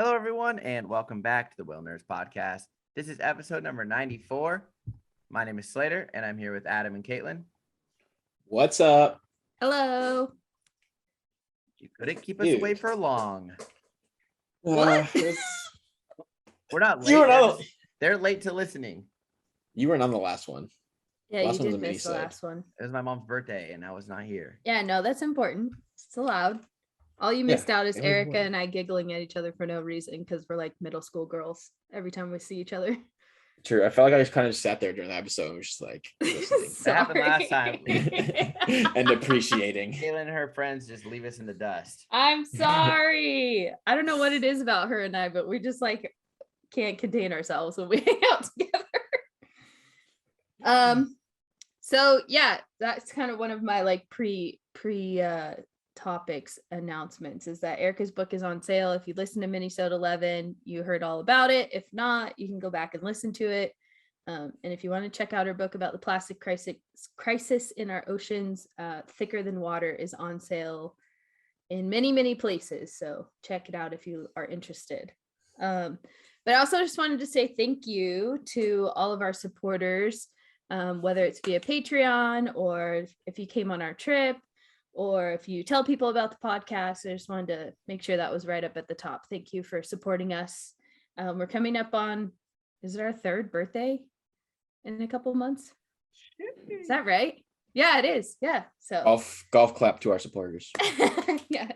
Hello, everyone, and welcome back to the Whale Nerds Podcast. This is episode number 94. My name is Slater, and I'm here with Adam and Caitlin. What's up? Hello. You couldn't keep us away for long. What? We're not late. They're late to listening. You weren't on the last one. Yeah, Last you one was did a miss the mini-sode. last one. It was my mom's birthday, and I was not here. Yeah, no, that's important. It's allowed. All you missed out is it was Erica important. and I giggling at each other for no reason because we're like middle school girls every time we see each other. True. I felt like I just kind of sat there during the episode and was just like listening That happened last time. and appreciating. Caitlin and her friends just leave us in the dust. I'm sorry. I don't know what it is about her and I, but we just like can't contain ourselves when we hang out together. So yeah, that's kind of one of my like pre topics announcements is that Erica's book is on sale. If you listen to Minisode 11, you heard all about it. If not, you can go back and listen to it. And if you want to check out her book about the plastic crisis in our oceans, Thicker Than Water is on sale in many places. So check it out if you are interested. But I also just wanted to say thank you to all of our supporters, whether it's via Patreon or if you came on our trip, or if you tell people about the podcast. I just wanted to make sure that was right up at the top. Thank you for supporting us. We're coming up on, is it our third birthday in a couple months? Is that right? Yeah, it is. Yeah. So Golf clap to our supporters. yeah.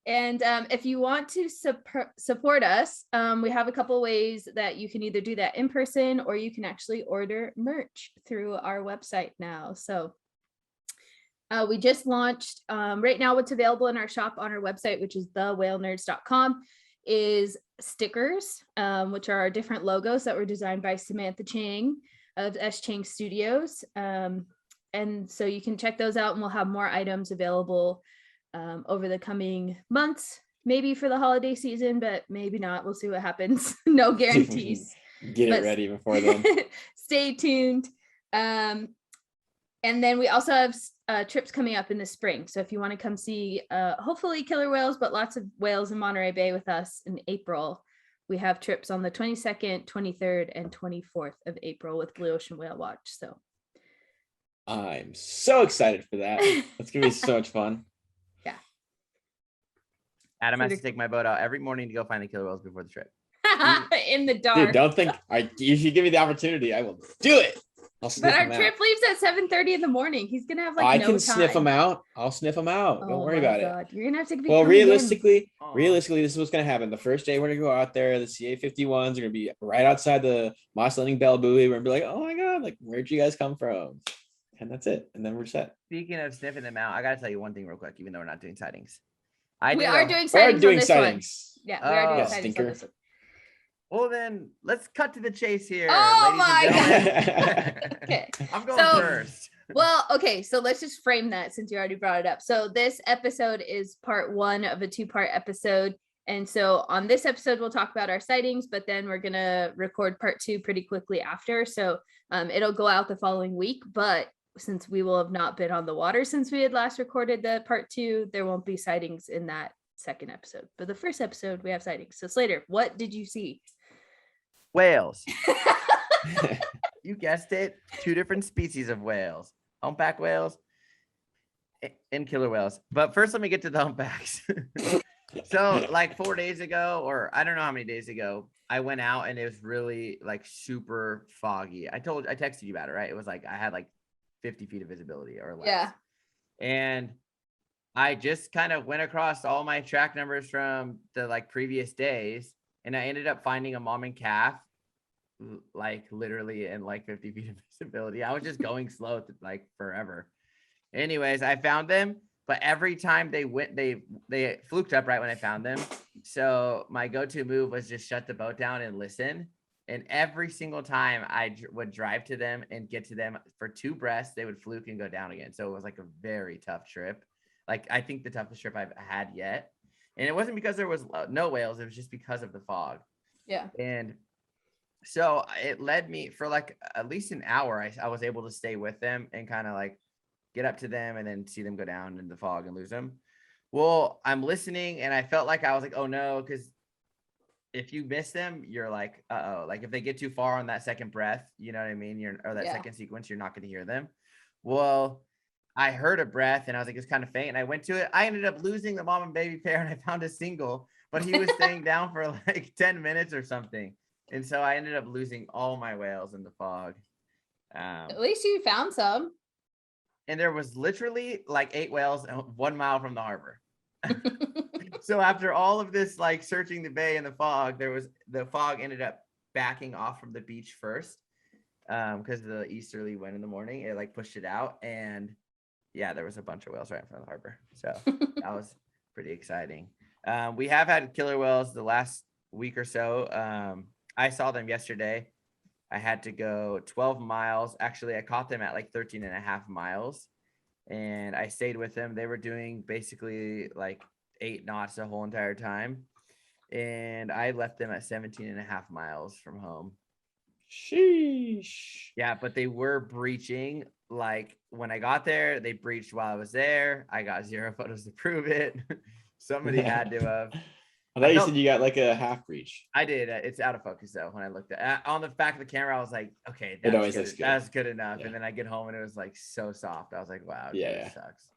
And if you want to support us, we have a couple ways that you can either do that in person or you can actually order merch through our website now. So we just launched, right now what's available in our shop on our website, which is thewhalenerds.com, is stickers, which are our different logos that were designed by Samantha Chang of S. Chang Studios. And so you can check those out and we'll have more items available over the coming months, maybe for the holiday season, but maybe not. We'll see what happens. No guarantees. Get it ready before then. Stay tuned. And then we also have trips coming up in the spring. So if you want to come see hopefully killer whales, but lots of whales in Monterey Bay with us in April, we have trips on the 22nd, 23rd, and 24th of April with Blue Ocean Whale Watch. So I'm so excited for that. It's gonna be so much fun. Yeah. Adam has to take my boat out every morning to go find the killer whales before the trip. In the dark. Dude, don't think if you give me the opportunity, I will do it. I'll sniff But our them trip out. leaves at 7:30 in the morning. He's gonna have like I no can time. sniff them out. I'll sniff them out. Don't Oh worry my about God. You're gonna have to be Well, coming in. realistically, Aw. this is what's gonna happen. The first day we're gonna go out there, the CA-51s are gonna be right outside the Moss Landing Bell buoy. We're gonna be like, oh my God, like where'd you guys come from? And that's it. And then we're set. Speaking of sniffing them out, I gotta tell you one thing real quick, even though we're not doing sightings. We are doing We're sightings doing on this sightings. one. Yeah, we are doing Oh. sightings Stinker. on this one. Well, then let's cut to the chase here. Oh ladies and my gentlemen. Okay. I'm going So- first. Well, okay, so let's just frame that since you already brought it up. So this episode is part 1 of a 2-part episode. And so on this episode, we'll talk about our sightings, but then we're going to record part 2 pretty quickly after. So it'll go out the following week. But since we will have not been on the water since we had last recorded the part 2, there won't be sightings in that second episode. But the first episode, we have sightings. So Slater, what did you see? Whales. You guessed it. 2 different species of whales. Humpback whales and killer whales. But first, let me get to the humpbacks. So like 4 days ago, or I don't know how many days ago, I went out and it was really like super foggy. I texted you about it, right? It was like I had like 50 feet of visibility or less. Yeah. And I just kind of went across all my track numbers from the like previous days, and I ended up finding a mom and calf like literally in like 50 feet of visibility. I was just going slow like forever. Anyways, I found them, but every time they fluked up right when I found them. So my go-to move was just shut the boat down and listen. And every single time I would drive to them and get to them for 2 breaths, they would fluke and go down again. So it was like a very tough trip. Like I think the toughest trip I've had yet. And it wasn't because there was no whales. It was just because of the fog. Yeah. And so it led me for like at least an hour. I was able to stay with them and kind of like get up to them and then see them go down in the fog and lose them. Well, I'm listening and I felt like I was like, oh no, because if you miss them, you're like, uh-oh. Like if they get too far on that second breath, you know what I mean? Or that Yeah. second sequence, you're not going to hear them. Well, I heard a breath and I was like, it's kind of faint. And I went to it. I ended up losing the mom and baby pair and I found a single, but he was staying down for like 10 minutes or something. And so I ended up losing all my whales in the fog. At least you found some. And there was literally like 8 whales 1 mile from the harbor. So after all of this, like searching the bay in the fog, the fog ended up backing off from the beach first because the easterly wind in the morning, it like pushed it out. And yeah, there was a bunch of whales right in front of the harbor. So that was pretty exciting. We have had killer whales the last week or so. I saw them yesterday. I had to go 12 miles. Actually, I caught them at like 13 and a half miles. And I stayed with them. They were doing basically like 8 knots the whole entire time. And I left them at 17 and a half miles from home. Sheesh. Yeah, but they were breaching. Like when I got there, they breached while I was there. I got 0 photos to prove it. Somebody had to have. I thought you said you got like a half breach. I did. It's out of focus though. When I looked at on the back of the camera, I was like, okay, It always looks good. That's good enough. Yeah. And then I get home and it was like so soft. I was like, wow, Yeah. this sucks.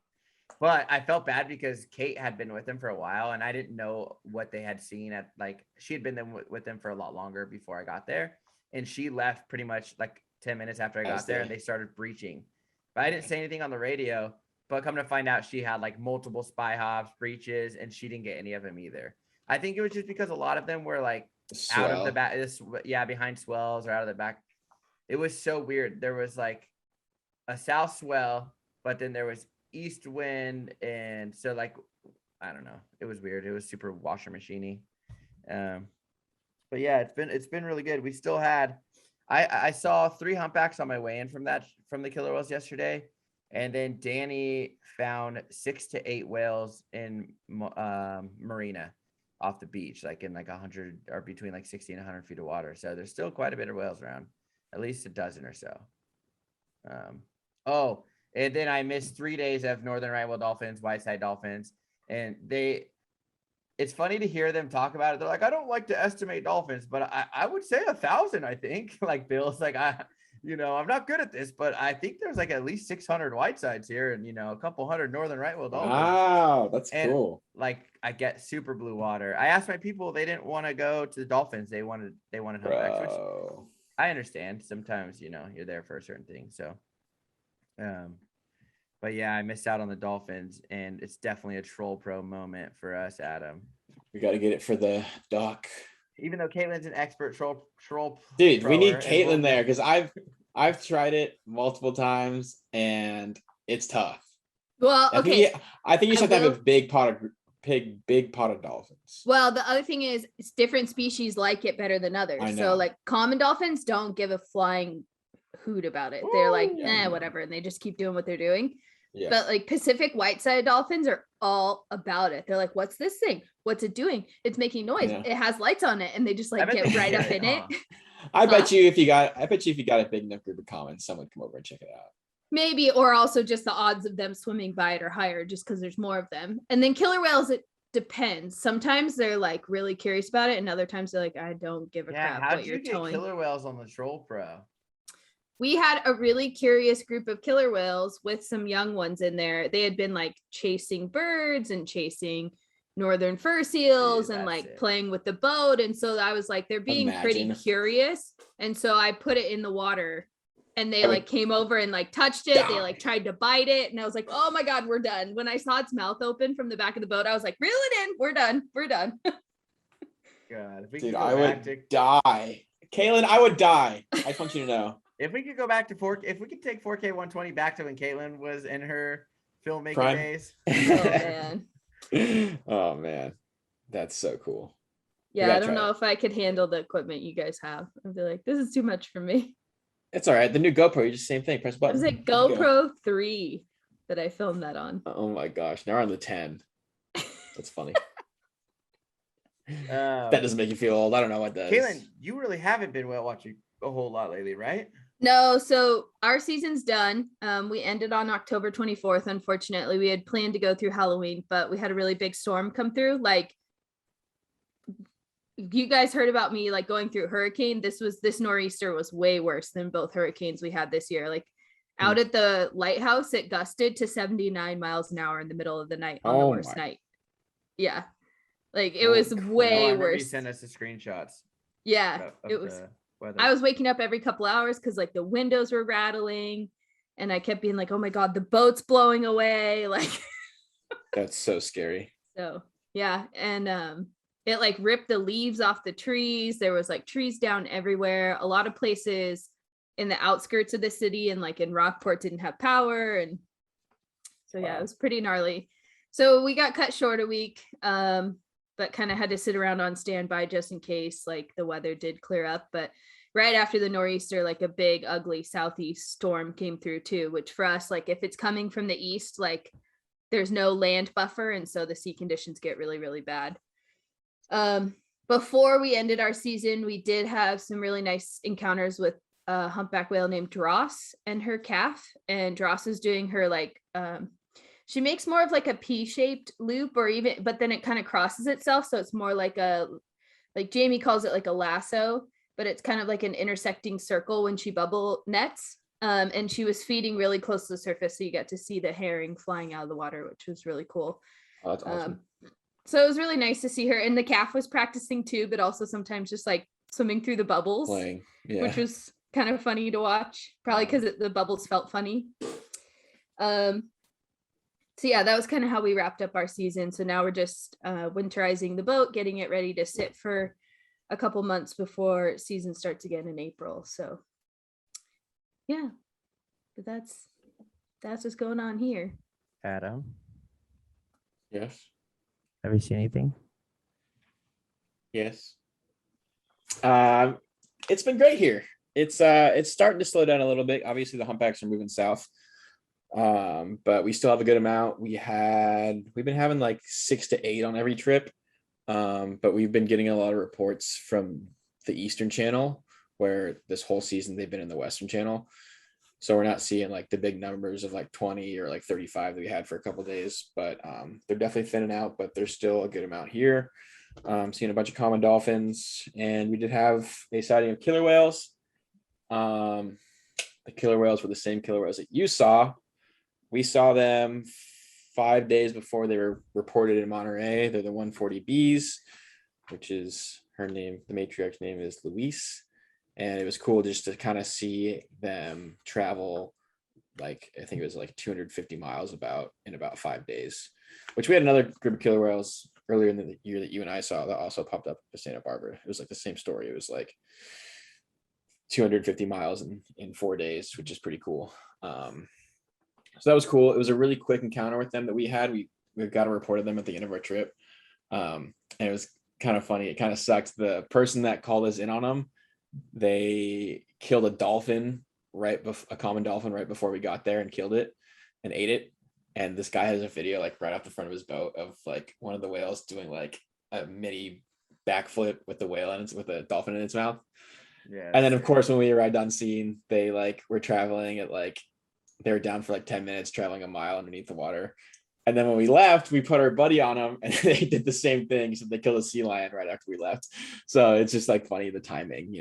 But I felt bad because Kate had been with them for a while and I didn't know what they had seen at like she had been with them for a lot longer before I got there. And she left pretty much like 10 minutes after I got there and they started breaching. But I didn't say anything on the radio. But come to find out, she had like multiple spy hops, breaches, and she didn't get any of them either. I think it was just because a lot of them were like out of the back, behind swells or out of the back. It was so weird. There was like a south swell, but then there was east wind, and so like I don't know. It was weird. It was super washer machiney. But yeah, it's been really good. We still had I saw 3 humpbacks on my way in from the killer whales yesterday, and then Danny found 6 to 8 whales in Marina off the beach, like in like 100 or between like 60 and 100 feet of water. So there's still quite a bit of whales around, at least a dozen or so. And then I missed 3 days of northern right whale dolphins, whiteside dolphins, and it's funny to hear them talk about it. They're like, I don't like to estimate dolphins, but I would say 1,000, I think. Like Bill's like, I'm not good at this, but I think there's like at least 600 whitesides here and, a couple hundred northern right whale dolphins. Wow, that's cool. Like I get super blue water. I asked my people, they didn't want to go to the dolphins. They wanted humpbacks, which I understand. Sometimes, you're there for a certain thing. So, but yeah, I missed out on the dolphins, and it's definitely a Troll Pro moment for us, Adam. We got to get it for the doc. Even though Caitlin's an expert troll dude, we need Caitlin there because I've tried it multiple times and it's tough. Well, okay. I think you should have a big pot of dolphins. Well, the other thing is, it's different species like it better than others. So, like common dolphins don't give a flying hoot about it. They're like, whatever, and they just keep doing what they're doing. Yeah. But like Pacific white-sided dolphins are all about it. They're like, what's this thing? What's it doing? It's making noise. Yeah. It has lights on it, and they just like get right up in it. I bet you if you got a big enough group of commons, someone would come over and check it out. Maybe, or also just the odds of them swimming by it are higher just because there's more of them. And then killer whales, it depends. Sometimes they're like really curious about it, and other times they're like, I don't give a crap what you're telling. Killer whales on the Troll Pro? We had a really curious group of killer whales with some young ones in there. They had been like chasing birds and chasing northern fur seals and like playing with the boat. And so I was like, they're being pretty curious. And so I put it in the water, and they like came over and like touched it. They like tried to bite it. And I was like, oh my God, we're done. When I saw its mouth open from the back of the boat, I was like, reel it in. We're done. We're done. God, dude, I would die. Caitlin, I would die. I just want you to know. If we could go back to if we could take 4K 120 back to when Caitlin was in her filmmaking days. Oh man, that's so cool. Yeah, I don't know if I could handle the equipment you guys have. I'd be like, this is too much for me. It's all right. The new GoPro, you just same thing. Press button. It was a GoPro 3 that I filmed that on. Oh my gosh, now we're on the 10. That's funny. That doesn't make you feel old. I don't know what does. Caitlin, you really haven't been whale watching a whole lot lately, right? No, so our season's done. We ended on October 24th. Unfortunately, we had planned to go through Halloween, but we had a really big storm come through. Like, you guys heard about me like going through a hurricane. This nor'easter was way worse than both hurricanes we had this year. Like, out at the lighthouse, it gusted to 79 miles an hour in the middle of the night on the Oh worst my. night. Yeah. Like, it Holy was crap. Oh, I way remember you worse. sent us the screenshots Yeah, of it was. the weather. I was waking up every couple hours because like the windows were rattling, and I kept being like, "Oh my god, the boat's blowing away!" Like, That's so scary. so yeah, and it like ripped the leaves off the trees. There was like trees down everywhere. A lot of places in the outskirts of the city and like in Rockport didn't have power, and so yeah, Wow. it was pretty gnarly. So we got cut short a week, but kind of had to sit around on standby just in case like the weather did clear up. But right after the nor'easter, like a big ugly southeast storm came through too, which for us, like if it's coming from the east, like there's no land buffer, and so the sea conditions get really, really bad. Before we ended our season, we did have some really nice encounters with a humpback whale named Dross and her calf. And Dross is doing her like she makes more of like a P-shaped loop, or even, but then it kind of crosses itself, so it's more like a, like Jamie calls it like a lasso, but it's kind of like an intersecting circle when she bubble nets. And she was feeding really close to the surface, so you get to see the herring flying out of the water, which was really cool. Oh, that's awesome. So it was really nice to see her, and the calf was practicing too, but also sometimes just like swimming through the bubbles, Playing. Yeah. which was kind of funny to watch, probably because the bubbles felt funny. So yeah, that was kind of how we wrapped up our season. So now we're just winterizing the boat, getting it ready to sit for a couple months before season starts again in April. So yeah, but that's what's going on here. Adam, Yes. have you seen anything? Yes. It's been great here. It's starting to slow down a little bit. Obviously, the humpbacks are moving south. But we still have a good amount. We've been having like 6 to 8 on every trip. But we've been getting a lot of reports from the Eastern Channel, where this whole season they've been in the Western Channel. So we're not seeing like the big numbers of like 20 or like 35 that we had for a couple of days, but they're definitely thinning out, but there's still a good amount here. Seeing a bunch of common dolphins, and we did have a sighting of killer whales. The killer whales were the same killer whales that you saw. We saw them 5 days before they were reported in Monterey. They're the 140Bs, which is her name. The matriarch's name is Luis. And it was cool just to kind of see them travel, like, I think it was like 250 miles in about 5 days, which we had another group of killer whales earlier in the year that you and I saw that also popped up to Santa Barbara. It was like the same story. It was like 250 miles in 4 days, which is pretty cool. So that was cool. It was a really quick encounter with them that we had. We got a report of them at the end of our trip. And it was kind of funny. It kind of sucked. The person that called us in on them, they killed a dolphin a common dolphin right before we got there, and killed it and ate it. And this guy has a video like right off the front of his boat of like one of the whales doing like a mini backflip with with a dolphin in its mouth. Yeah. And then of course when we arrived on scene, they like were traveling at like, they were down for like 10 minutes traveling a mile underneath the water. And then when we left, we put our buddy on them, and they did the same thing. So they killed a sea lion right after we left. So it's just like funny, the timing,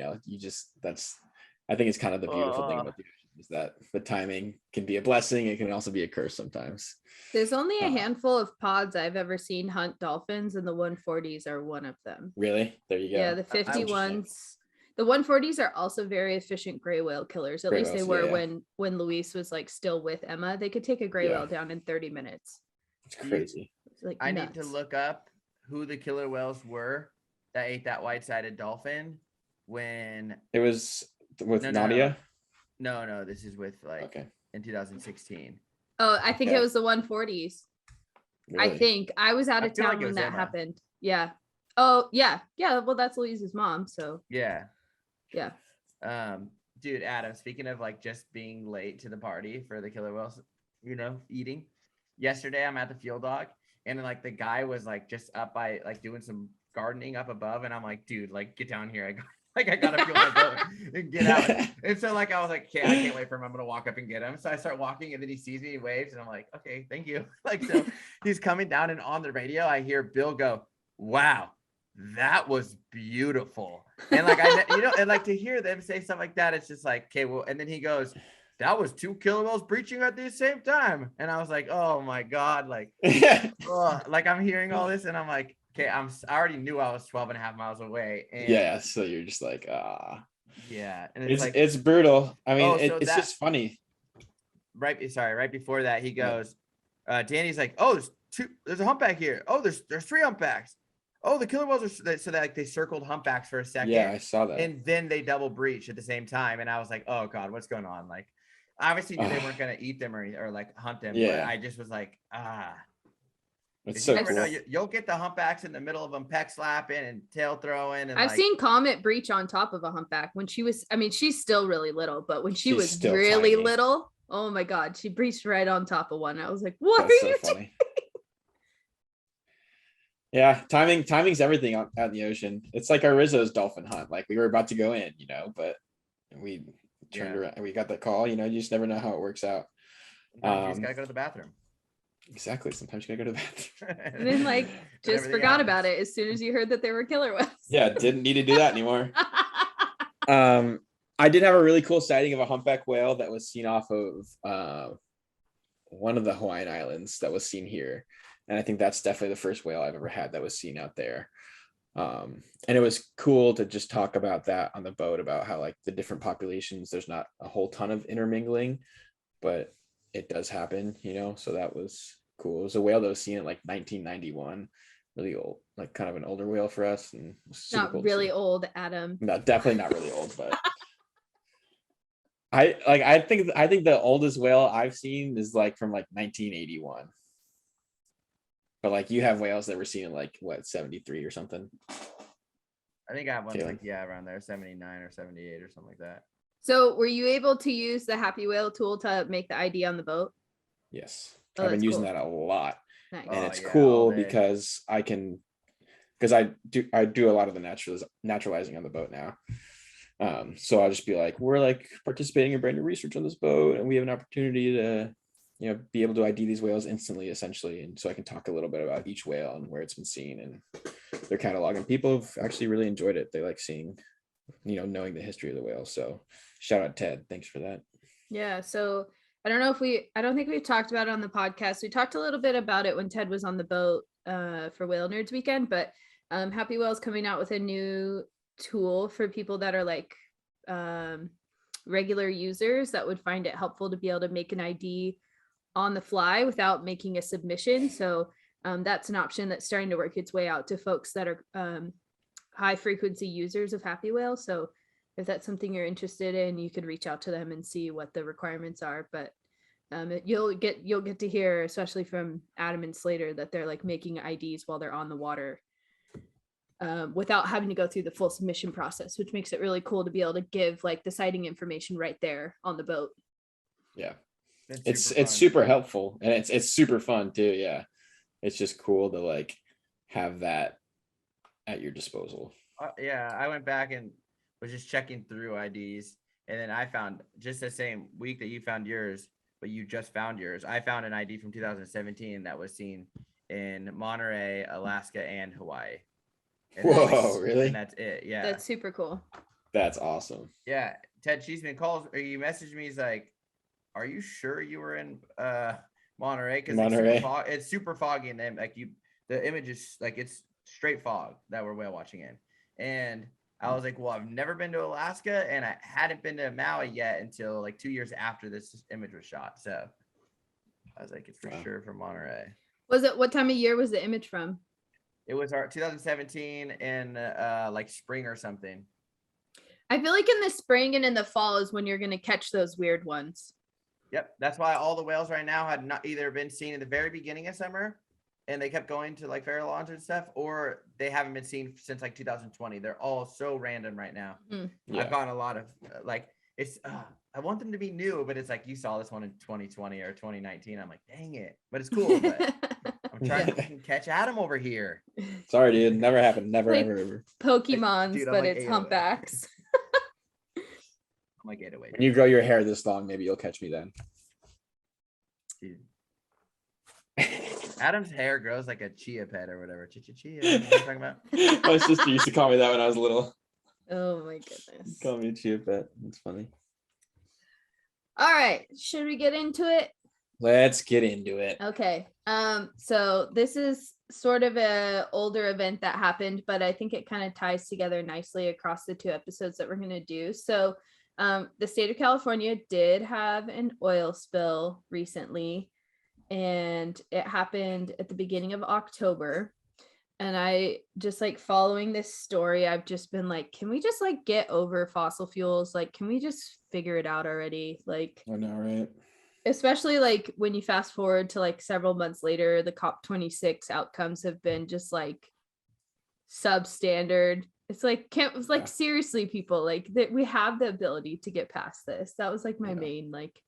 I think it's kind of the beautiful thing about the ocean, is that the timing can be a blessing. It can also be a curse sometimes. There's only a handful of pods I've ever seen hunt dolphins, and the 140s are one of them. Really? There you go. Yeah, the 51s. The 140s are also very efficient gray whale killers. At least they were when Luis was like still with Emma. They could take a gray whale down in 30 minutes. It's crazy. It's like I nuts. need to look up who the killer whales were that ate that white-sided dolphin when it was with Nadia. No, this is with in 2016. Oh, I think it was the 140s. Really? I think I was out of town when that happened. Yeah. Oh, yeah. Yeah. Well, that's Louise's mom. So yeah. Dude, Adam, speaking of like just being late to the party for the killer whales, eating. Yesterday I'm at the Fuel Dog, and then like the guy was like just up by like doing some gardening up above, and I'm like, dude, like get down here. Like I gotta fuel my boat and get out. And so like I was like, okay, I can't wait for him. I'm gonna walk up and get him. So I start walking, and then he sees me, he waves, and I'm like, okay, thank you. Like so he's coming down, and on the radio I hear Bill go, wow, that was beautiful. And like and like to hear them say stuff like that, it's just like, okay, well, and then he goes, that was 2 killer whales breaching at the same time. And I was like, oh my God, like, oh, like I'm hearing all this, and I'm like, okay, I already knew I was 12 and a half miles away. And Yeah, so you're just like, yeah, and it's like it's brutal. I mean, so it's just funny. Right before that, he goes, Danny's like, oh, there's a humpback here. Oh, there's 3 humpbacks. Oh, the killer whales are so that like they circled humpbacks for a second. Yeah, I saw that. And then they double breach at the same time. And I was like, oh God, what's going on? Like, I obviously knew they weren't gonna eat them or like hunt them. Yeah. But I just was like, It's so never cool. know. You'll get the humpbacks in the middle of them peck slapping and tail throwing. And I've like, seen Comet breach on top of a humpback when she was, I mean, she's still really little, but when she She's was still really tiny. little, oh my God, she breached right on top of one. I was like, what That's are so you funny. Yeah, timing's everything out in the ocean. It's like our Rizzo's dolphin hunt. Like we were about to go in, but we turned around and we got the call. You just never know how it works out. you just gotta go to the bathroom. Exactly. Sometimes you gotta go to the bathroom. And then like just forgot about it as soon as you heard that they were killer whales. Yeah, didn't need to do that anymore. I did have a really cool sighting of a humpback whale that was seen off of one of the Hawaiian Islands that was seen here. And I think that's definitely the first whale I've ever had that was seen out there. And it was cool to just talk about that on the boat, about how like the different populations, there's not a whole ton of intermingling, but it does happen, so that was cool. It was a whale that was seen in like 1991, really old, like kind of an older whale for us. And Not cool really old, Adam. No, definitely not really old, but I think the oldest whale I've seen is like from like 1981. But like you have whales that were seen in like what 73 or something. I think I have one Kayla. like around there, 79 or 78 or something like that. So were you able to use the Happy Whale tool to make the ID on the boat? Yes, Oh, I've been that's using cool. that a lot, Nice. and Oh, it's yeah, all cool day. because I do a lot of the naturalizing on the boat now. So I'll just be like, we're like participating in brand new research on this boat, and we have an opportunity to be able to ID these whales instantly, essentially. And so I can talk a little bit about each whale and where it's been seen and their catalog. And people have actually really enjoyed it. They like seeing, knowing the history of the whale. So shout out Ted. Thanks for that. Yeah. So I don't think we've talked about it on the podcast. We talked a little bit about it when Ted was on the boat for Whale Nerds Weekend, but Happy Whale's coming out with a new tool for people that are like regular users that would find it helpful to be able to make an ID on the fly without making a submission. So that's an option that's starting to work its way out to folks that are high frequency users of Happy Whale. So if that's something you're interested in, you could reach out to them and see what the requirements are. But you'll get to hear, especially from Adam and Slater, that they're like making IDs while they're on the water without having to go through the full submission process, which makes it really cool to be able to give like the sighting information right there on the boat. Yeah. It's It's super helpful, and it's super fun too. Yeah, it's just cool to like have that at your disposal. I went back and was just checking through IDs, and then I found just the same week that you found yours, but you just found yours. I found an ID from 2017 that was seen in Monterey, Alaska, and Hawaii. And Whoa, really? And that's it. Yeah, That's super cool. That's awesome. Yeah, Ted Cheeseman calls, or he messaged me. He's like, are you sure you were in Monterey? Because it's super foggy, and then like the image is like it's straight fog that we're whale watching in. And I was like, well, I've never been to Alaska, and I hadn't been to Maui yet until like 2 years after this image was shot. So I was like, it's for sure from Monterey. What time of year was the image from? It was our 2017 in like spring or something. I feel like in the spring and in the fall is when you're going to catch those weird ones. Yep, that's why all the whales right now had not either been seen in the very beginning of summer, and they kept going to like Farallones and stuff, or they haven't been seen since like 2020. They're all so random right now. Yeah. I've gotten a lot of like it's. I want them to be new, but it's like you saw this one in 2020 or 2019. I'm like, dang it, but it's cool. But I'm trying to fucking catch Adam over here. Sorry, dude. Never happened. Never, Like- ever, ever. Pokemons, Dude, I'm but like it's 8 away. humpbacks. I'm like 8 away. When you grow your hair this long, maybe you'll catch me then. Dude. Adam's hair grows like a chia pet or whatever. Chia. You know what I'm talking about? My sister used to call me that when I was little. Oh my goodness. Call me a chia pet. It's funny. All right, should we get into it? Let's get into it. Okay. So this is sort of a older event that happened, but I think it kind of ties together nicely across the 2 episodes that we're going to do. So the state of California did have an oil spill recently, and it happened at the beginning of October. And I just like following this story, I've just been like, can we just like get over fossil fuels? Like, can we just figure it out already? Like, I know, right? especially like when you fast forward to like several months later, the COP26 outcomes have been just like substandard. It's like, seriously, people, like that we have the ability to get past this. That was like my main like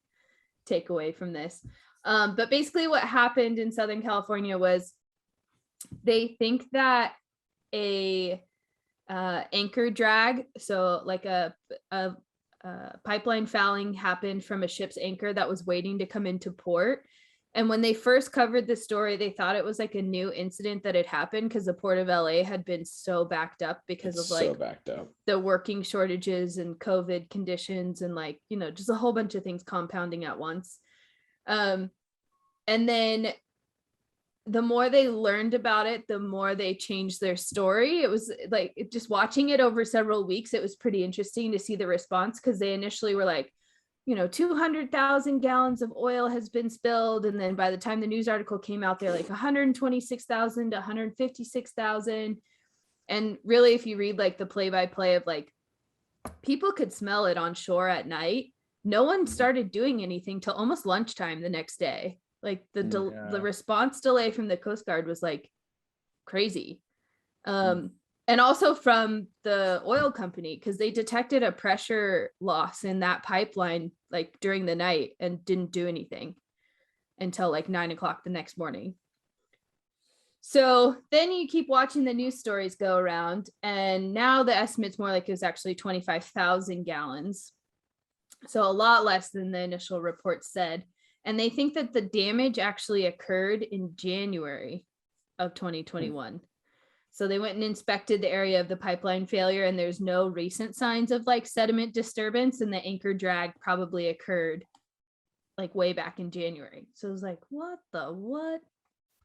takeaway from this. But basically what happened in Southern California was they think that a anchor drag, so like a pipeline fouling happened from a ship's anchor that was waiting to come into port. And when they first covered the story, they thought it was like a new incident that had happened because the port of LA had been so backed up because of like the working shortages and COVID conditions and like, you know, just a whole bunch of things compounding at once. And then the more they learned about it, the more they changed their story. It was like just watching it over several weeks, it was pretty interesting to see the response, because they initially were like, you know, 200,000 gallons of oil has been spilled. And then by the time the news article came out, they're like 126,000 to 156,000. And really, if you read like the play-by-play of like, people could smell it on shore at night. No one started doing anything till almost lunchtime the next day. Like the response delay from the Coast Guard was like crazy. And also from the oil company, because they detected a pressure loss in that pipeline like during the night and didn't do anything until like 9 o'clock the next morning. So then you keep watching the news stories go around, and now the estimate's more like it was actually 25,000 gallons. So a lot less than the initial report said. And they think that the damage actually occurred in January of 2021. So they went and inspected the area of the pipeline failure, and there's no recent signs of like sediment disturbance, and the anchor drag probably occurred like way back in January. So it was like, what?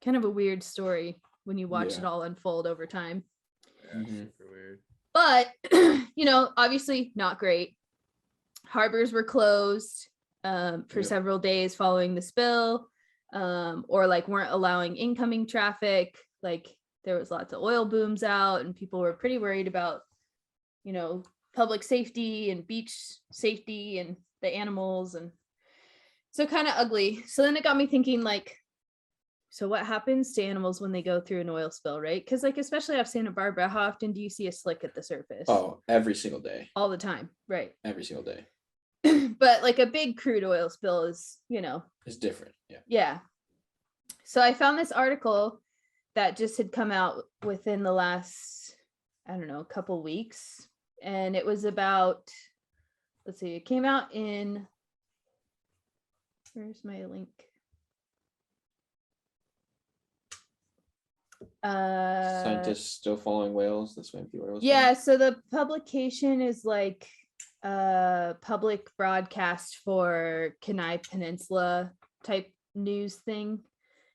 Kind of a weird story when you watch it all unfold over time. Yeah, super weird. But, you know, obviously not great. Harbors were closed for several days following the spill, or like weren't allowing incoming traffic. Like there was lots of oil booms out, and people were pretty worried about, you know, public safety and beach safety and the animals. And so kind of ugly. So then it got me thinking, like, so what happens to animals when they go through an oil spill, right? Because like, especially off Santa Barbara, how often do you see a slick at the surface? Oh, every single day. All the time, right? Every single day. But like a big crude oil spill is, you know. It's different, yeah. Yeah. So I found this article that just had come out within the last, I don't know, couple weeks. And it was about, let's see, it came out in, where's my link? Scientists still following whales. This might be where it was. Yeah, so the publication is like a public broadcast for Kenai Peninsula type news thing.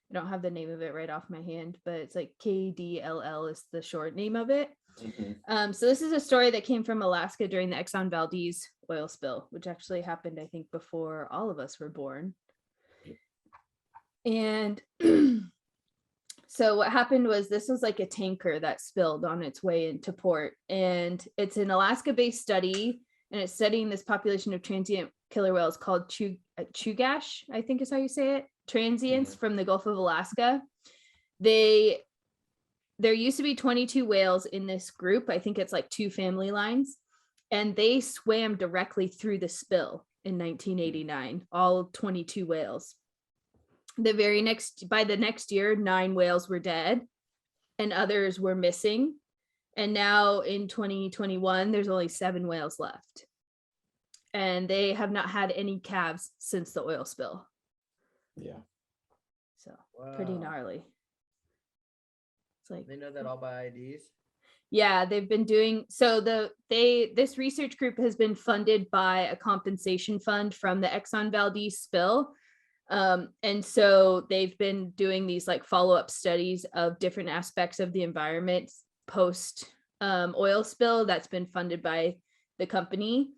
I don't have the name of it right off my hand, but it's like KDLL is the short name of it. So this is a story that came from Alaska during the Exxon Valdez oil spill, which actually happened, I think, before all of us were born. And so what happened was, this was like a tanker that spilled on its way into port, and it's an Alaska-based study, and it's studying this population of transient killer whales called Chugach, I think is how you say it, transients from the Gulf of Alaska. There used to be 22 whales in this group. I think it's like 2 family lines, and they swam directly through the spill in 1989, all 22 whales. By the next year, 9 whales were dead and others were missing. And now in 2021, there's only 7 whales left. And they have not had any calves since the oil spill. Yeah. So pretty Wow. gnarly. It's like, They know that all by IDs. yeah, they've been doing so. This research group has been funded by a compensation fund from the Exxon Valdez spill. And so they've been doing these like follow-up studies of different aspects of the environment post oil spill that's been funded by the company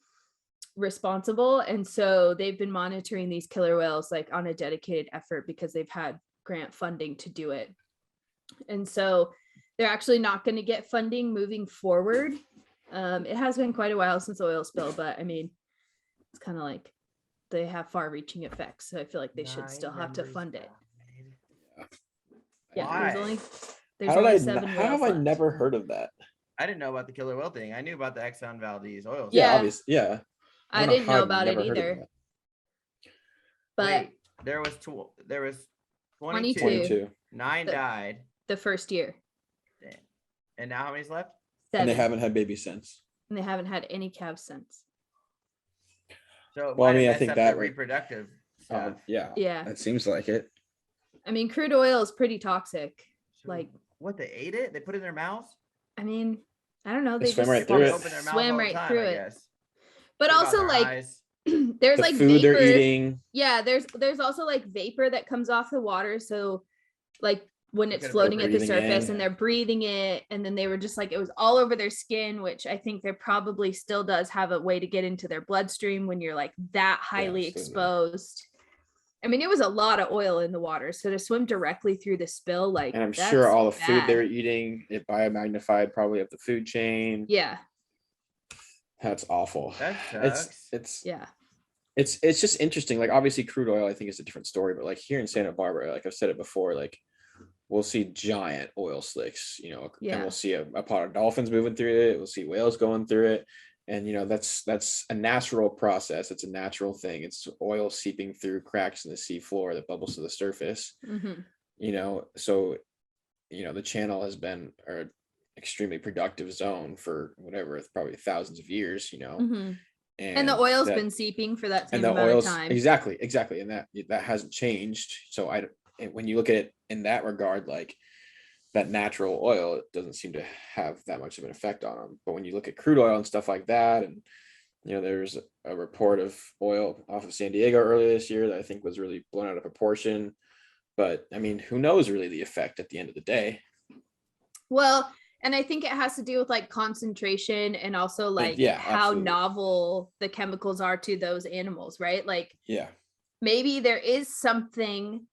responsible. And so they've been monitoring these killer whales like on a dedicated effort because they've had grant funding to do it. And so they're actually not going to get funding moving forward. It has been quite a while since the oil spill, but I mean, it's kind of like they have far-reaching effects, so I feel like they should still have to fund it. Yeah, Why? there's only 7 How whales have I left. never heard of that? I didn't know about the killer whale thing. I knew about the Exxon Valdez oil. Yeah. Obviously. Yeah. I don't know didn't how know I've about it never heard of either. that. But Wait, there was 22. 22. 9 The- died. the first year, Damn. And now how many's left? 7, And they haven't had babies since. and they haven't had any calves since. So it Well, I might have mean, I messed think up that the would- reproductive stuff. Yeah. Yeah, That seems like it. I mean, crude oil is pretty toxic. So Like, what, they ate it? They put it in their mouths? I mean, I don't know. They They swim just right through They it. open their mouths swim all the right time, through I it. guess. But Think about also, their like, eyes. there's The like food vapor. they're eating. Yeah, there's also like vapor that comes off the water. So like when it's could've been floating at the breathing surface in. and they're breathing it, and then they were just like, it was all over their skin, which I think there probably still does have a way to get into their bloodstream when you're like that highly absolutely. exposed. I mean, it was a lot of oil in the water. So to swim directly through the spill, like, And I'm sure that's all the food they were bad. eating, it biomagnified probably up the food chain. Yeah. That's awful. That It's sucks. it's Yeah. it's just interesting. Like obviously crude oil, I think is a different story, but like here in Santa Barbara, like I've said it before, like we'll see giant oil slicks, and Yeah. we'll see a pod of dolphins moving through it. We'll see whales going through it. And that's a natural process. It's a natural thing. It's oil seeping through cracks in the sea floor that bubbles to the surface. Mhm. So the channel has been an extremely productive zone for whatever, it's probably thousands of years, Mhm. And the oil's that- been seeping for that same and the amount of oil's time. exactly, and that hasn't changed. So when you look at it in that regard, like that natural oil, it doesn't seem to have that much of an effect on them. But when you look at crude oil and stuff like that, and there's a report of oil off of San Diego earlier this year that I think was really blown out of proportion. But I mean, who knows really the effect at the end of the day? Well, and I think it has to do with like concentration and also like yeah, how absolutely. novel the chemicals are to those animals, right? Like Yeah. maybe there is something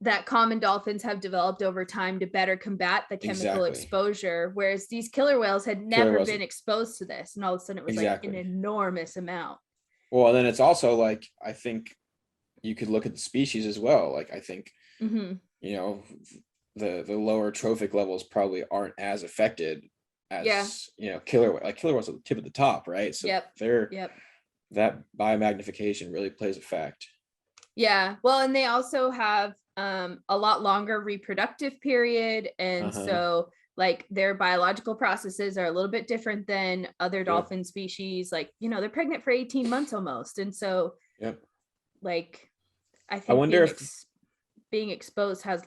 that common dolphins have developed over time to better combat the chemical Exactly. exposure, whereas these killer whales had never whales- been exposed to this, and all of a sudden it was Exactly. like an enormous amount. Well, and then it's also like, I think you could look at the species as well. Like I think, Hmm. the lower trophic levels probably aren't as affected as, Yeah. killer whales at the tip of the top, right? So Yep. they're Yep. that biomagnification really plays a fact. Yeah. Well, and they also have a lot longer reproductive period. And Uh-huh. so like their biological processes are a little bit different than other dolphin species. Like, they're pregnant for 18 months almost. And so Yep. like, I think wonder being exposed has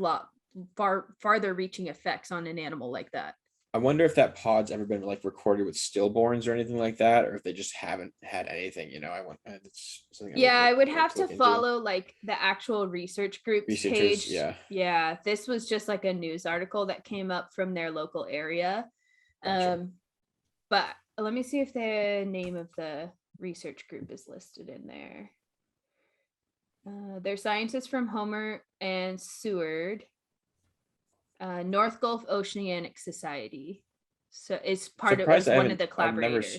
farther reaching effects on an animal like that. I wonder if that pod's ever been like recorded with stillborns or anything like that, or if they just haven't had anything. I want. It's something. I would have to look into. follow like the actual research group's Researchers, page. Yeah. This was just like a news article that came up from their local area. Gotcha. But let me see if the name of the research group is listed in there. They're scientists from Homer and Seward, North Gulf Oceanic Society. So it's Surprised one of the I've collaborators.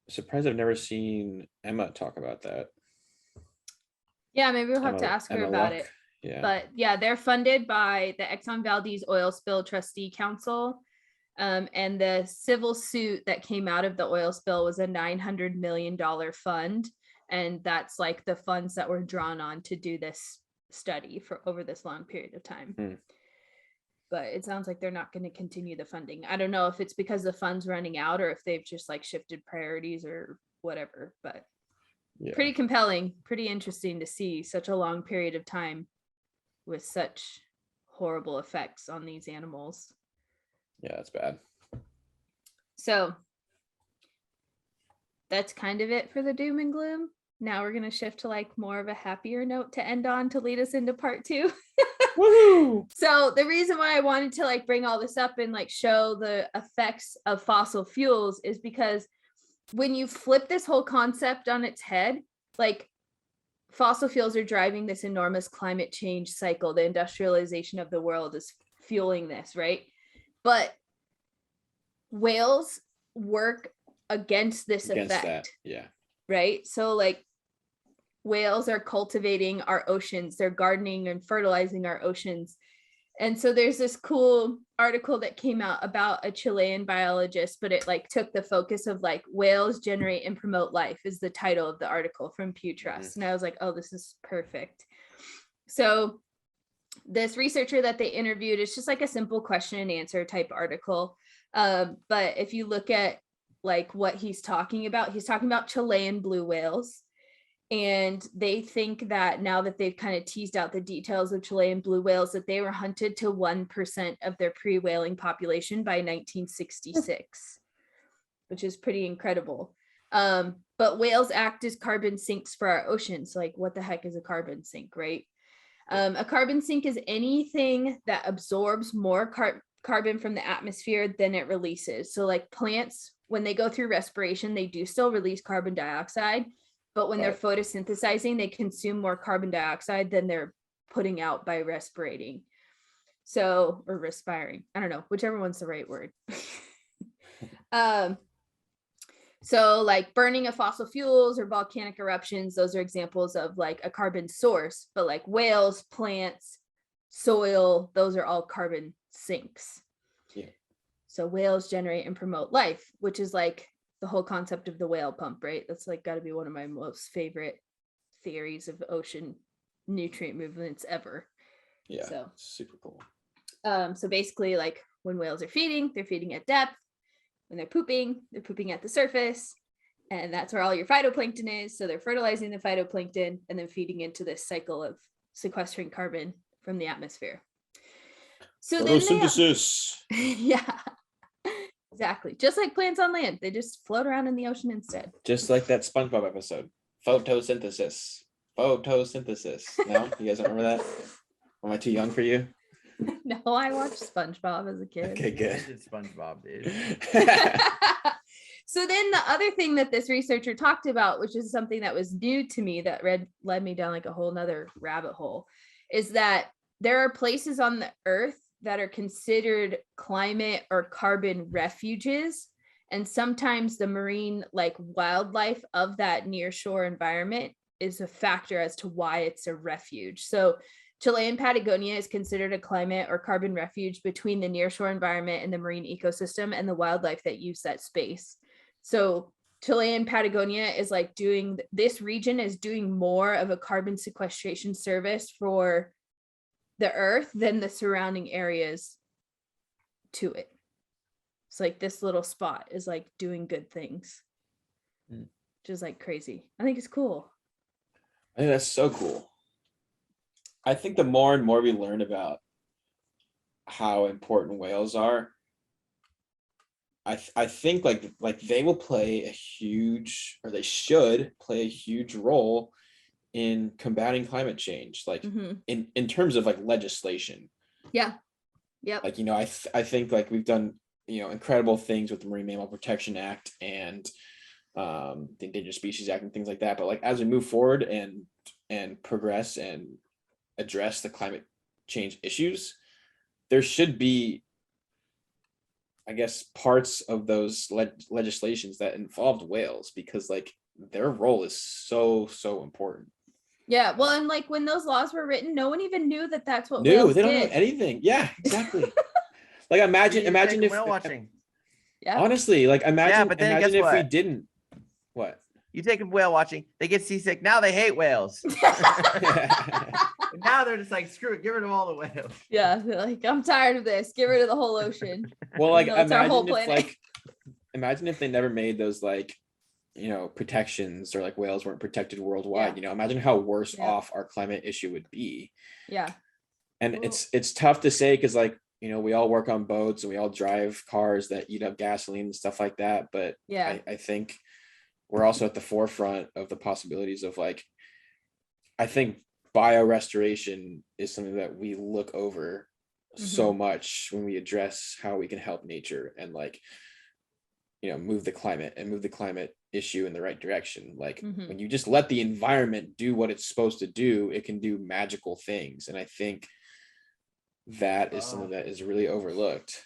Surprised I've never seen Emma talk about that. Yeah, maybe we'll have to ask her Emma about Luck. it. Yeah. But yeah, they're funded by the Exxon Valdez Oil Spill Trustee Council. And the civil suit that came out of the oil spill was a $900 million fund And that's like the funds that were drawn on to do this study for over this long period of time. But it sounds like they're not going to continue the funding. I don't know if it's because the fund's running out or if they've just like shifted priorities or whatever, but pretty compelling, pretty interesting to see such a long period of time with such horrible effects on these animals. Yeah, that's bad. So that's kind of it for the doom and gloom. Now we're going to shift to like more of a happier note to end on to lead us into part 2. Woohoo! So the reason why I wanted to like bring all this up and like show the effects of fossil fuels is because when you flip this whole concept on its head, like fossil fuels are driving this enormous climate change cycle. The industrialization of the world is fueling this, right? But whales work against this effect. That. Yeah. Right? So like whales are cultivating our oceans, they're gardening and fertilizing our oceans. And so there's this cool article that came out about a Chilean biologist, but it like took the focus of like whales generate and promote life is the title of the article from Pew Trust. And I was like, oh, this is perfect. So this researcher that they interviewed, it's just like a simple question and answer type article. But if you look at like what he's talking about Chilean blue whales. And they think that now that they've kind of teased out the details of Chilean blue whales, that they were hunted to 1% of their pre-whaling population by 1966, which is pretty incredible. But whales act as carbon sinks for our oceans. Like, what the heck is a carbon sink, right? A carbon sink is anything that absorbs more carbon from the atmosphere than it releases. So like plants, when they go through respiration, they do still release carbon dioxide. But when they're photosynthesizing, they consume more carbon dioxide than they're putting out by respirating. So, or respiring. I don't know, whichever one's the right word. So like burning of fossil fuels or volcanic eruptions, those are examples of like a carbon source. But like whales, plants, soil, those are all carbon sinks. Yeah. So whales generate and promote life, which is like the whole concept of the whale pump, right? That's like got to be one of my most favorite theories of ocean nutrient movements ever. Yeah, so super cool. So basically like when whales are feeding, they're feeding at depth. When they're pooping at the surface, and that's where all your phytoplankton is. So they're fertilizing the phytoplankton and then feeding into this cycle of sequestering carbon from the atmosphere. So photosynthesis. Yeah. Exactly. Just like plants on land. They just float around in the ocean instead. Just like that SpongeBob episode. Photosynthesis. Photosynthesis. No? You guys don't remember that? Am I too young for you? No, I watched SpongeBob as a kid. Okay, good. It's SpongeBob, dude. So then the other thing that this researcher talked about, which is something that was new to me that led me down like a whole nother rabbit hole, is that there are places on the earth that are considered climate or carbon refuges. And sometimes the marine like wildlife of that near shore environment is a factor as to why it's a refuge. So Chilean Patagonia is considered a climate or carbon refuge between the nearshore environment and the marine ecosystem and the wildlife that use that space. So Chilean Patagonia is like this region is doing more of a carbon sequestration service for the earth than the surrounding areas to it. It's like this little spot is like doing good things, which is like crazy. I think it's cool. I think that's so cool. I think the more and more we learn about how important whales are, I think like they will play a huge, or they should play a huge role in combating climate change, like in terms of like legislation. Yeah. Yep. Like, I think like we've done, incredible things with the Marine Mammal Protection Act and the Endangered Species Act and things like that. But like as we move forward and progress and address the climate change issues, there should be, I guess, parts of those legislations that involved whales, because like their role is so important. Yeah, well, and like when those laws were written, no one even knew that that's what they whales don't did. know anything. Yeah, exactly. Like imagine if whale watching. Yeah. Honestly, like imagine but then if guess we what? didn't. What? You take them whale watching, they get seasick. Now they hate whales. Now they're just like, screw it, get rid of all the whales. Yeah, they're like, I'm tired of this. Get rid of the whole ocean. Well, like It's our whole imagine if planet. imagine if they never made those like, protections, or like whales weren't protected worldwide. Yeah. Imagine how worse Yeah. off our climate issue would be. Yeah. And Well- it's tough to say because like, we all work on boats and we all drive cars that eat up gasoline and stuff like that. But Yeah. I think we're also at the forefront of the possibilities of like, I think biorestoration is something that we look over so much when we address how we can help nature and like, move the climate issue in the right direction. Like when you just let the environment do what it's supposed to do, it can do magical things. And I think that is something that is really overlooked.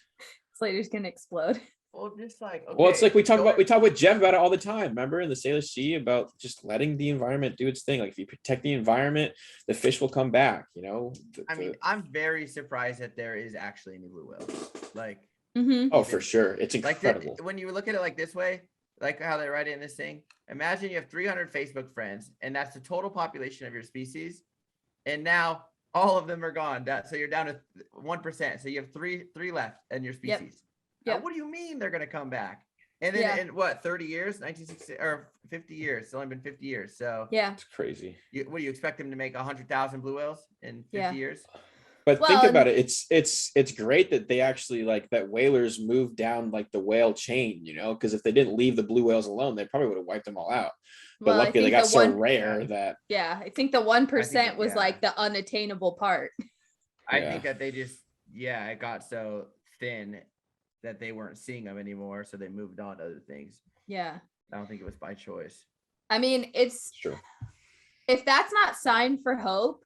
Slater's gonna explode. Well, just like, okay, Well, it's like we talk with Jeff about it all the time. Remember in the Sailor Sea about just letting the environment do its thing. Like if you protect the environment, the fish will come back. I mean, I'm very surprised that there is actually any blue whales. Like, Oh, for sure, it's like incredible. when you look at it like this way, like how they write it in this thing. Imagine you have 300 Facebook friends, and that's the total population of your species, and now all of them are gone. So you're down to 1%. So you have three left in your species. Now, Yep. what do you mean they're gonna come back? And then in what, 30 years, 1960 or 50 years? It's only been 50 years. So Yeah. It's crazy. what do you expect them to make 100,000 blue whales in 50 Yeah. years? But Well, think about it. It's great that they actually like that whalers moved down like the whale chain, because if they didn't leave the blue whales alone, they probably would have wiped them all out. But Well, I luckily they think got the so one- rare that Yeah, I think the 1% was yeah. like the unattainable part. I Yeah. think that they just, it got so thin that they weren't seeing them anymore. So they moved on to other things. Yeah. I don't think it was by choice. I mean, it's sure. if that's not sign for hope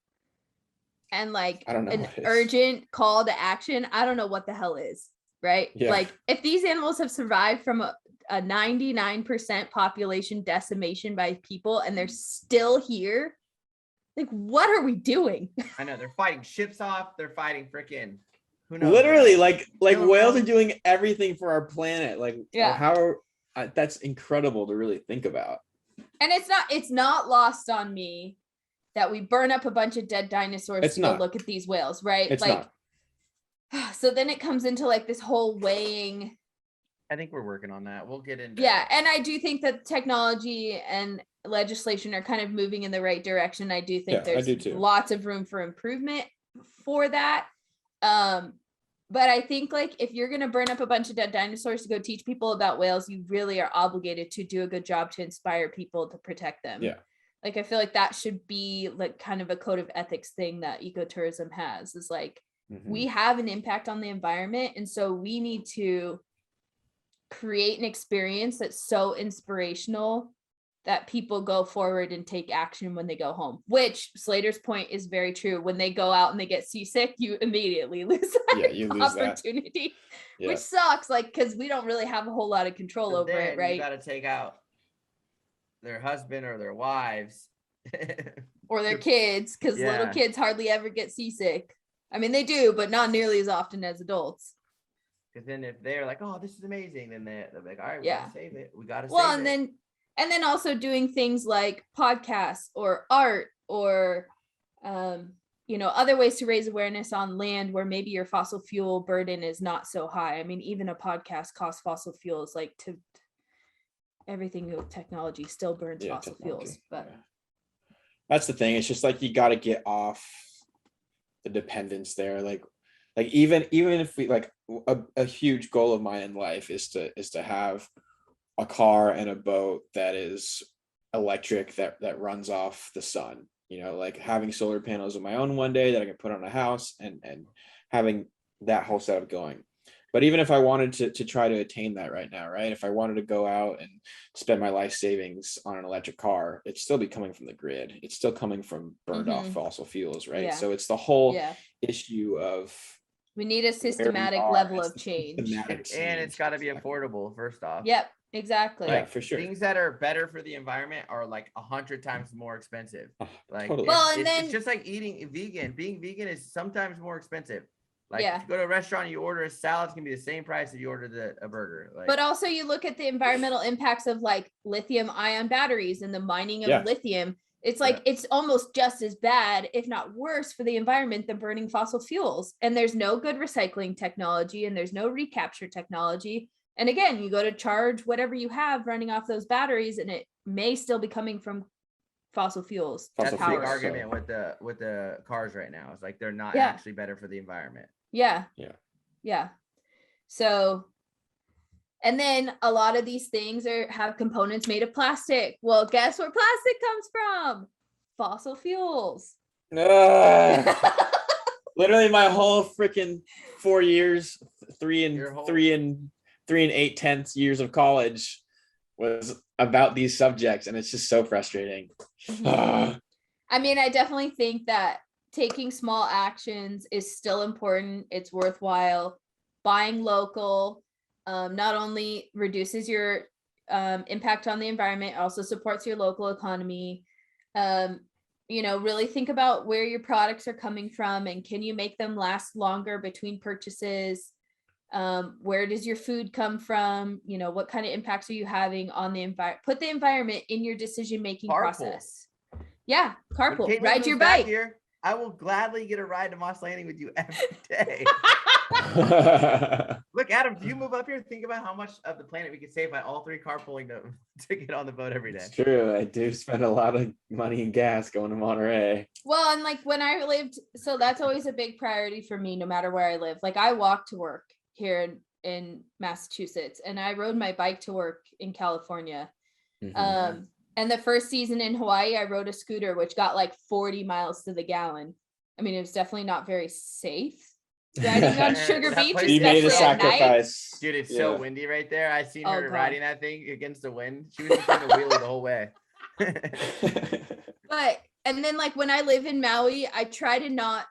and like I don't know an what is. urgent call to action, I don't know what the hell is, right? Yeah. Like if these animals have survived from a 99% population decimation by people and they're still here, like what are we doing? I know they're fighting ships off. They're fighting freaking, who knows? Literally, like Don't whales know. are doing everything for our planet. Like, Yeah. how that's incredible to really think about. And it's not lost on me that we burn up a bunch of dead dinosaurs It's to go not. look at these whales, right? It's like not. so then it comes into like this whole weighing. I think we're working on that. We'll get into Yeah, and I do think that technology and legislation are kind of moving in the right direction. I do think Yeah, I there's do too. lots of room for improvement for that. But I think like if you're gonna burn up a bunch of dead dinosaurs to go teach people about whales, you really are obligated to do a good job to inspire people to protect them. Yeah. Like I feel like that should be like kind of a code of ethics thing that ecotourism has, is like Mhm. we have an impact on the environment, and so we need to create an experience that's so inspirational that people go forward and take action when they go home, which Slater's point is very true. When they go out and they get seasick, you immediately lose that Yeah, you lose that. opportunity, Yeah. which sucks, like because we don't really have a whole lot of control But over then it, right? You got to take out their husband or their wives. Or their kids, because little Yeah. kids hardly ever get seasick. I mean, they do, but not nearly as often as adults. Because then if they're like, oh, this is amazing, then they're like, all right, we Yeah. gotta save it. We gotta Well, save it. and then also doing things like podcasts or art or other ways to raise awareness on land where maybe your fossil fuel burden is not so high. I mean, even a podcast costs fossil fuels, like to everything with technology still burns Yeah, fossil technology. fuels. But Yeah. That's the thing. It's just like you got to get off the dependence there. Like even if we like a huge goal of mine in life is to have a car and a boat that is electric that runs off the sun. Like having solar panels of my own one day that I can put on a house and having that whole setup going. But even if I wanted to try to attain that right now, right? If I wanted to go out and spend my life savings on an electric car, it'd still be coming from the grid. It's still coming from burned off fossil fuels, right? Yeah. So it's the whole yeah, issue of we need a systematic are. level It's of the change. systematic And it's change. got to be Exactly. affordable, first off. Yep, exactly. Yeah, for sure. Things that are better for the environment are like 100 times more expensive. Oh, Like totally. Well, and it's then- just like eating vegan. Being vegan is sometimes more expensive. Like Yeah. if you go to a restaurant and you order a salad, it's gonna be the same price if you order a burger. Like, But also you look at the environmental impacts of like lithium ion batteries and the mining of Yeah. lithium. It's like it's almost just as bad, if not worse, for the environment than burning fossil fuels. And there's no good recycling technology and there's no recapture technology. And again, you go to charge whatever you have running off those batteries, and it may still be coming from fossil fuels. that's Fossil the big fuels, argument with the cars right now. It's like they're not Yeah. actually better for the environment. Yeah. Yeah. So, and then a lot of these things have components made of plastic. Well, guess where plastic comes from? Fossil fuels. Literally my whole freaking 4 years, three and 8/10 years of college was about these subjects, and it's just so frustrating. I mean, I definitely think that taking small actions is still important. It's worthwhile. Buying local not only reduces your impact on the environment, also supports your local economy. Really think about where your products are coming from and can you make them last longer between purchases? Where does your food come from? What kind of impacts are you having on the environment? Put the environment in your decision-making process. Yeah, carpool. Ride your bike. Here, I will gladly get a ride to Moss Landing with you every day. Look, Adam, if you move up here, think about how much of the planet we could save by all three carpooling to get on the boat every day. It's true. I do spend a lot of money in gas going to Monterey. Well, and like when I lived, so that's always a big priority for me, no matter where I live. Like I walk to work here in Massachusetts, and I rode my bike to work in California. Mhm. And the first season in Hawaii, I rode a scooter, which got like 40 miles to the gallon. I mean, it was definitely not very safe riding on Sugar That Beach, place- You made a especially at night. sacrifice. Dude, it's Yeah. so windy right there. I seen Oh, her God. riding that thing against the wind. She was just doing a wheelie the whole way. But and then like when I live in Maui, I try to not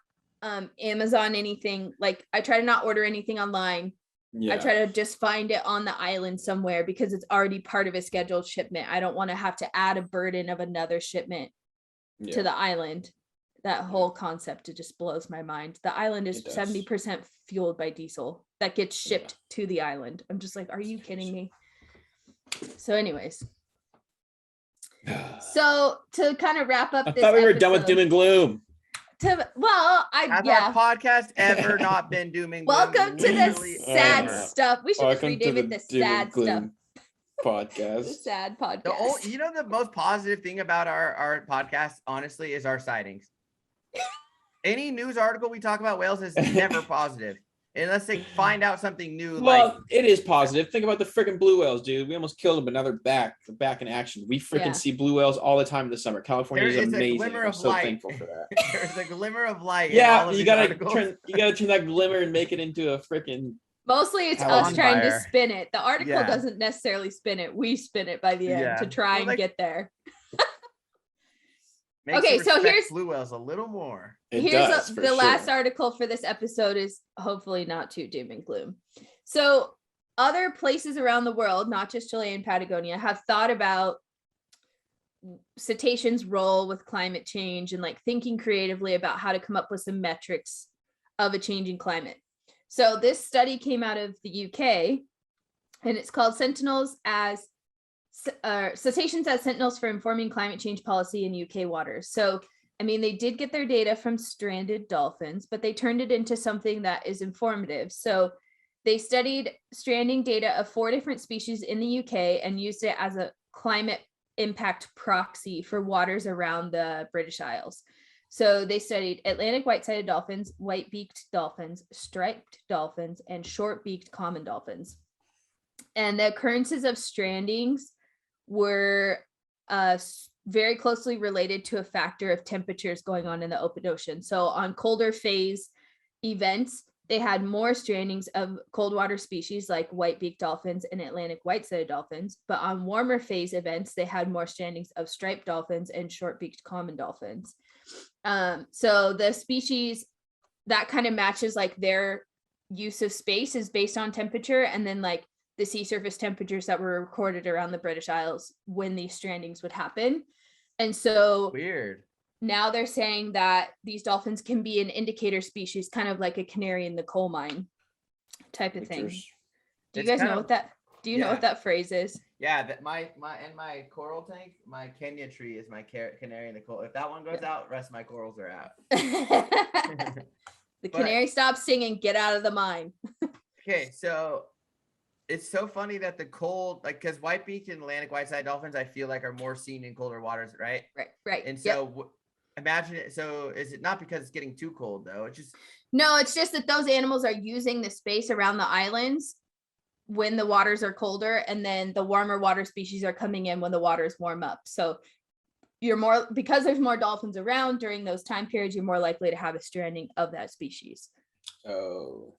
Amazon anything. Like I try to not order anything online. Yeah. I try to just find it on the island somewhere because it's already part of a scheduled shipment. I don't want to have to add a burden of another shipment to the island. That whole concept, it just blows my mind. The island is It does. 70% fueled by diesel that gets shipped to the island. I'm just like, are you kidding me? So anyways, so to kind of wrap up I this thought we were done with episode- doom and gloom. Has our podcast ever not been doom and gloom? Welcome to the Literally sad ever. stuff. We should just Welcome to rename it the Doom and sad stuff. Gloom The podcast. sad podcast. The most positive thing about our podcast, honestly, is our sightings. Any news article we talk about whales is never positive. Unless they find out something new. Well, it is positive. Think about the freaking blue whales, dude. We almost killed them, but now they're back in action. We freaking see blue whales all the time in the summer. California is amazing. I'm so thankful for that. There's a glimmer of light. Yeah, you gotta turn that glimmer and make it into a freaking. Mostly it's Hell us on trying to fire. spin it. The article Yeah. doesn't necessarily spin it. We spin it by the end Yeah. to try Well, and like- get there. Makes Okay, you so respect here's- blue whales a little more. The last article for this episode is hopefully not too doom and gloom. So other places around the world, not just Chile and Patagonia, have thought about cetaceans' role with climate change and like thinking creatively about how to come up with some metrics of a changing climate. So this study came out of the UK, and it's called Sentinels as Cetaceans as Sentinels for Informing Climate Change Policy in UK Waters. So, I mean, they did get their data from stranded dolphins, but they turned it into something that is informative. So they studied stranding data of 4 different species in the UK and used it as a climate impact proxy for waters around the British Isles. So they studied Atlantic white-sided dolphins, white-beaked dolphins, striped dolphins, and short-beaked common dolphins. And the occurrences of strandings were very closely related to a factor of temperatures going on in the open ocean. So on colder phase events, they had more strandings of cold water species like white-beaked dolphins and Atlantic white-sided dolphins. But on warmer phase events, they had more strandings of striped dolphins and short-beaked common dolphins. So the species that kind of matches like their use of space is based on temperature, and then like the sea surface temperatures that were recorded around the British Isles when these strandings would happen. And so Weird. now they're saying that these dolphins can be an indicator species, kind of like a canary in the coal mine type of thing. Do you It's guys kind know of- what that? Do you know what that phrase is? Yeah, that my my coral tank, my Kenya tree is my canary in the coal. If that one goes out, rest of my corals are out. The But- canary stops singing, get out of the mine. Okay, so it's so funny that the cold, like, because white-beaked and Atlantic white-side dolphins, I feel like are more seen in colder waters, right? Right. And Yep. so imagine it. So is it not because it's getting too cold though? It's just No, it's just that those animals are using the space around the islands when the waters are colder, and then the warmer water species are coming in when the waters warm up. So you're more, because there's more dolphins around during those time periods, you're more likely to have a stranding of that species. Oh.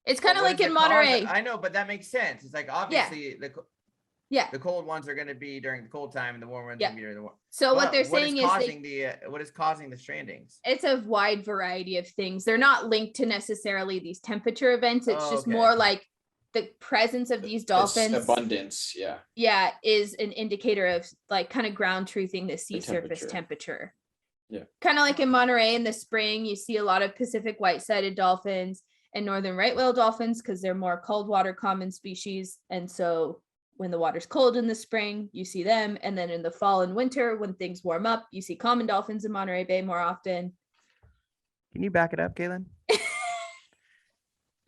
It's kind of what like is in the cause? Monterey. I know, but that makes sense. It's like obviously Yeah. the cold ones are going to be during the cold time, and the warm ones Yeah. are going to be during the warm. So what But they're saying is what is causing the strandings? it's a wide variety of things. They're not linked to necessarily these temperature events. It's just Okay. more like the presence of these dolphins. It's abundance. Yeah. Yeah, is an indicator of like kind of ground truthing the sea surface temperature. Yeah. Kind of like in Monterey in the spring, you see a lot of Pacific white-sided dolphins and northern right whale dolphins because they're more cold water common species. And so when the water's cold in the spring, you see them. And then in the fall and winter, when things warm up, you see common dolphins in Monterey Bay more often. Can you back it up, Kaylin?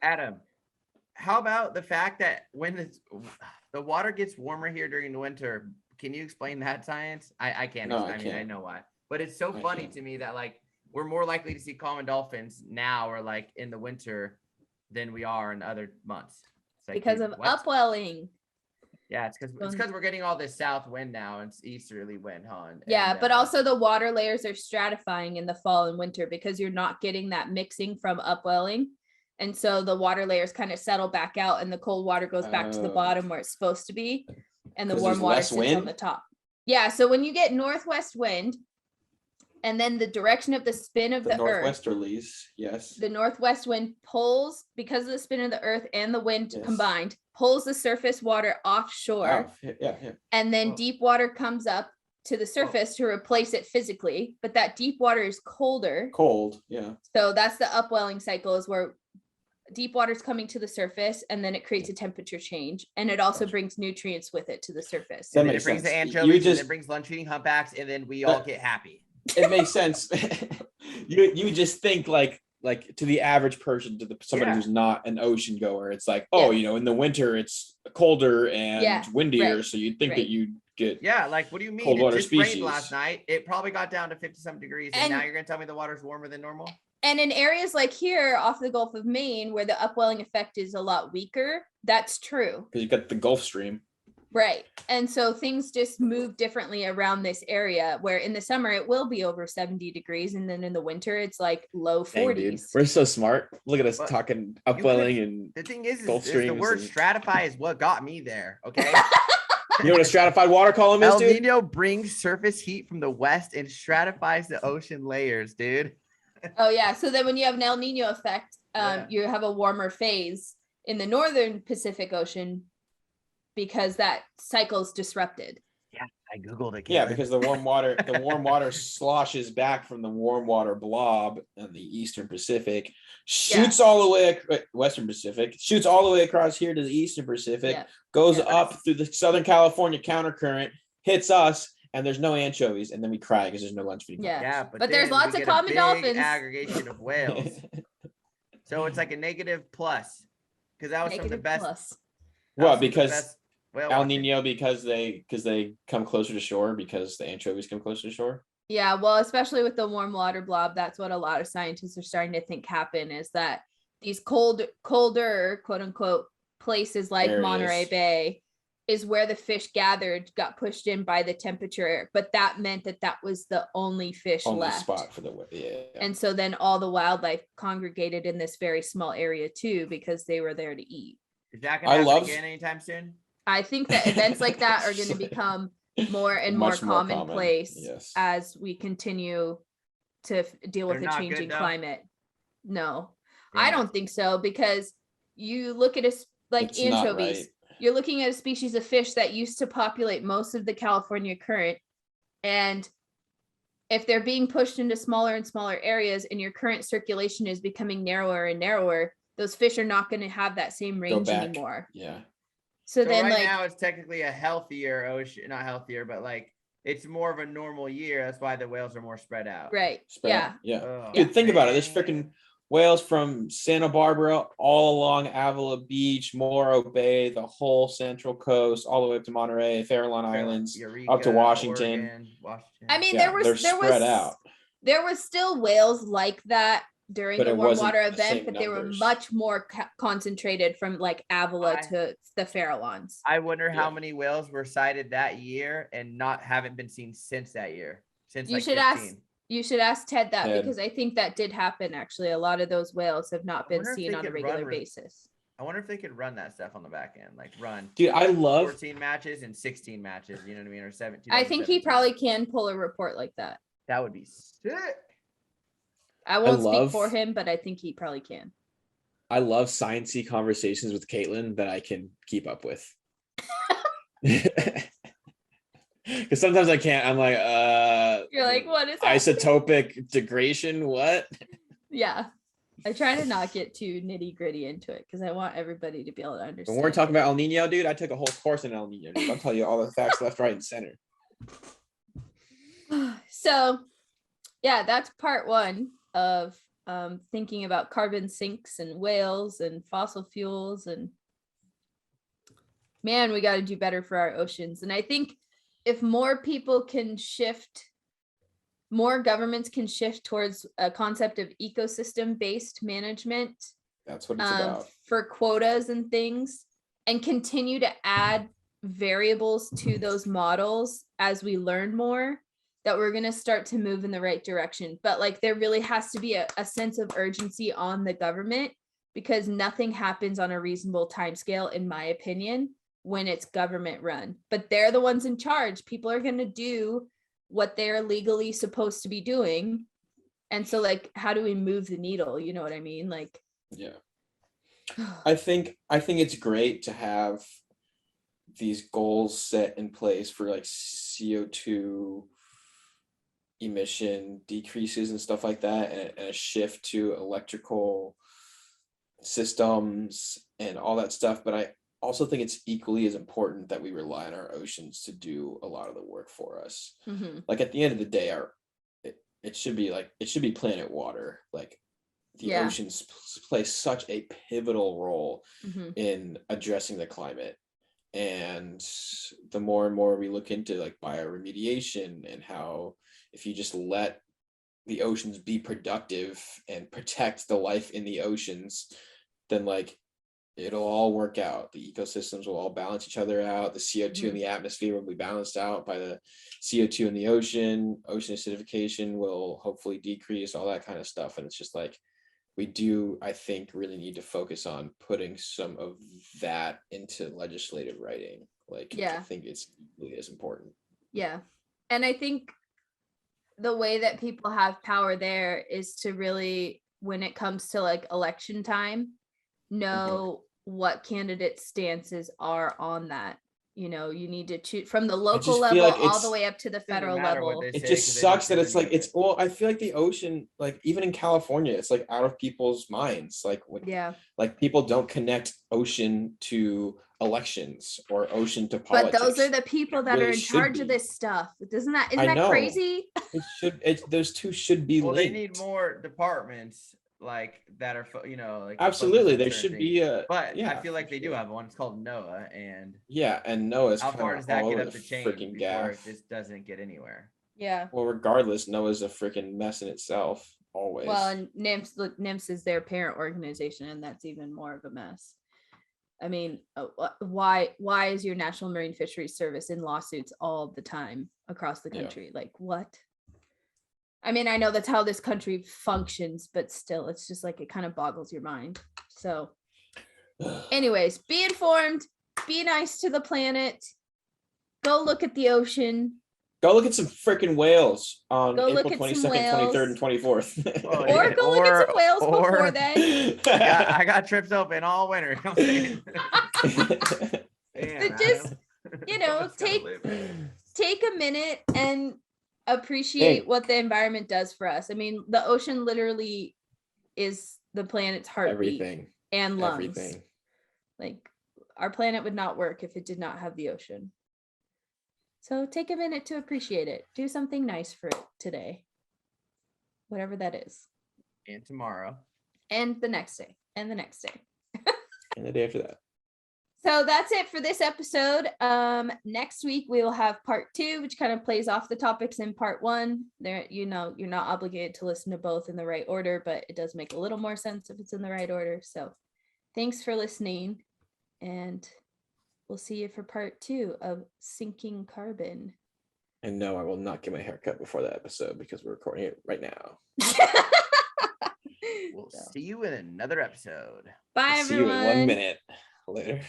Adam, how about the fact that when the water gets warmer here during the winter, can you explain that science? I can't. No, I mean, I know why, but it's so funny to me that like we're more likely to see common dolphins now or like in the winter than we are in other months. It's like, because dude, of what? upwelling. Yeah, it's because we're getting all this south wind now and it's easterly wind, huh? Yeah, but also the water layers are stratifying in the fall and winter because you're not getting that mixing from upwelling. And so the water layers kind of settle back out and the cold water goes back to the bottom where it's supposed to be. And the warm water sits on the top. Yeah, so when you get northwest wind, and then the direction of the spin of the earth, northwesterlies, yes. the northwest wind pulls, because of the spin of the earth and the wind combined, pulls the surface water offshore. Yeah. And then deep water comes up to the surface to replace it physically. But that deep water is colder. Cold, yeah. So that's the upwelling cycle, is where deep water is coming to the surface and then it creates a temperature change. And it also brings nutrients with it to the surface. And then it brings the anchovies, and it brings lunch-eating humpbacks, and then we all get happy. It makes sense. you just think like to the average person, to somebody who's not an ocean goer, it's like, in the winter it's colder and windier, so you'd think that you'd get like, what do you mean? Cold water it just rained species last night. It probably got down to 50-some degrees, and now you're gonna tell me the water's warmer than normal? And in areas like here off the Gulf of Maine, where the upwelling effect is a lot weaker, that's true. Because you've got the Gulf Stream. Right. And so things just move differently around this area, where in the summer it will be over 70 degrees. And then in the winter, it's like low 40s. Dang, we're so smart. Look at us talking upwelling and the thing is Gulf Streams. The word stratify is what got me there. Okay. You know what a stratified water column is, dude? El Nino brings surface heat from the west and stratifies the ocean layers, dude. Oh, yeah. So then when you have an El Nino effect, you have a warmer phase in the northern Pacific Ocean, because that cycle is disrupted. Yeah, I googled it. Yeah, because the warm water sloshes back from the warm water blob in the eastern Pacific, shoots all the way western Pacific, shoots all the way across here to the eastern Pacific, goes up through the Southern California countercurrent, hits us, and there's no anchovies, and then we cry because there's no lunch feeding. Yeah, but there's lots of common dolphins. Aggregation of whales. So it's like a negative plus, because that was negative from the best. Plus. Well, because El Nino, because they come closer to shore, because the anchovies come closer to shore. Yeah, well, especially with the warm water blob, that's what a lot of scientists are starting to think happen, is that these colder, quote unquote, places like Monterey Bay is where the fish gathered, got pushed in by the temperature, but that meant that was the only fish left spot for the And so then all the wildlife congregated in this very small area too, because they were there to eat. Is that gonna happen again anytime soon? I think that events like that are going to become more and more commonplace as we continue to deal with the changing climate. No, I don't think so, because you look at anchovies. You're looking at a species of fish that used to populate most of the California current, and if they're being pushed into smaller and smaller areas and your current circulation is becoming narrower and narrower, those fish are not going to have that same range anymore. Yeah. So then right like now it's technically a healthier ocean, not healthier, but like it's more of a normal year. That's why the whales are more spread out. right. Spread Yeah. out. Yeah. Oh, Dude, think about it. There's man. freaking whales from Santa Barbara all along Avila Beach, Morro Bay, the whole Central Coast, all the way up to Monterey, Farallon Islands, Eureka, up to Washington. Oregon, Washington. I mean, Yeah, there they're was spread out. there was still whales like that during But the it warm wasn't water the event, same but they were numbers. much more concentrated from like Avila to the Farallons. I wonder how Yeah. many whales were sighted that year and haven't been seen since that year. Since You like should 15. ask. You should ask Ted that Ted. because I think that did happen. Actually, a lot of those whales have not been wonder if seen they on a could regular run basis. I wonder if they could run that stuff on the back end, like run. Dude, I love 14 matches and 16 matches. You know what I mean, or 17. I think he probably can pull a report like that. That would be sick. I won't speak for love- him, but I think he probably can. I love sciencey conversations with Caitlin that I can keep up with. Because sometimes I can't. I'm like, You're like, what is that? isotopic degradation? What? Yeah. I try to not get too nitty gritty into it because I want everybody to be able to understand. When we're talking about El Nino, dude, I took a whole course in El Nino. Dude. I'll tell you all the facts left, right, and center. So, yeah, that's part one of thinking about carbon sinks and whales and fossil fuels. And man, we got to do better for our oceans. And I think if more people can shift, more governments can shift towards a concept of ecosystem based management. That's what it's about. For quotas and things, and continue to add variables to those models as we learn more, that we're going to start to move in the right direction. But like there really has to be a sense of urgency on the government, because nothing happens on a reasonable timescale, in my opinion, when it's government run. But they're the ones in charge. People are going to do what they're legally supposed to be doing. And so like, how do we move the needle? You know what I mean? Like, Yeah. I think it's great to have these goals set in place for like CO2 emission decreases and stuff like that, and a shift to electrical systems and all that stuff. But I also think it's equally as important that we rely on our oceans to do a lot of the work for us. mm-hmm. Like at the end of the day, it should be planet water. Like the oceans play such a pivotal role Mm-hmm. in addressing the climate. And the more and more we look into like bioremediation and how if you just let the oceans be productive and protect the life in the oceans, then like it'll all work out. The ecosystems will all balance each other out. The CO2 in the atmosphere will be balanced out by the CO2 in the ocean. Ocean acidification will hopefully decrease, all that kind of stuff. And it's just like, we do, I think, really need to focus on putting some of that into legislative writing. Like, I think it's really as important. Yeah. And I think the way that people have power there is to really, when it comes to like election time, know what candidate stances are on that. You know, you need to choose from the local level like all the way up to the federal level. It just sucks that it's like, well, I feel like the ocean, like even in California, it's like out of people's minds. Like, like people don't connect ocean to elections or ocean to politics. But those are the people that are in charge of this stuff. Isn't that crazy? Those two should be linked. They need more departments like that are, you know, like absolutely there should be but I feel like they do have one. It's called NOAA, and and NOAA's how far does that get up the chain freaking before it just doesn't get anywhere? Yeah. Well, regardless, NOAA's a freaking mess in itself always. Well, and NIMS is their parent organization, and that's even more of a mess. I mean, why is your National Marine Fisheries Service in lawsuits all the time across the country? Like what? I mean, I know that's how this country functions, but still, it's just like, it kind of boggles your mind. So anyways, be informed, be nice to the planet, go look at the ocean. Go look at some freaking whales on Go April 22nd, 23rd, and 24th. Or go look at some whales before then. I got trips open all winter. Damn, just, you know, take a minute and appreciate what the environment does for us. I mean, the ocean literally is the planet's heartbeat Everything. and lungs. Everything. Like, our planet would not work if it did not have the ocean. So take a minute to appreciate it. Do something nice for it today. Whatever that is. And tomorrow. And the next day. And the next day. And the day after that. So that's it for this episode. Next week we will have part 2, which kind of plays off the topics in part 1. There, you're not obligated to listen to both in the right order, but it does make a little more sense if it's in the right order. So thanks for listening, and we'll see you for part 2 of Sinking Carbon. And no, I will not get my hair cut before that episode because we're recording it right now. We'll see you in another episode. Bye, See everyone. you in 1 minute. Later.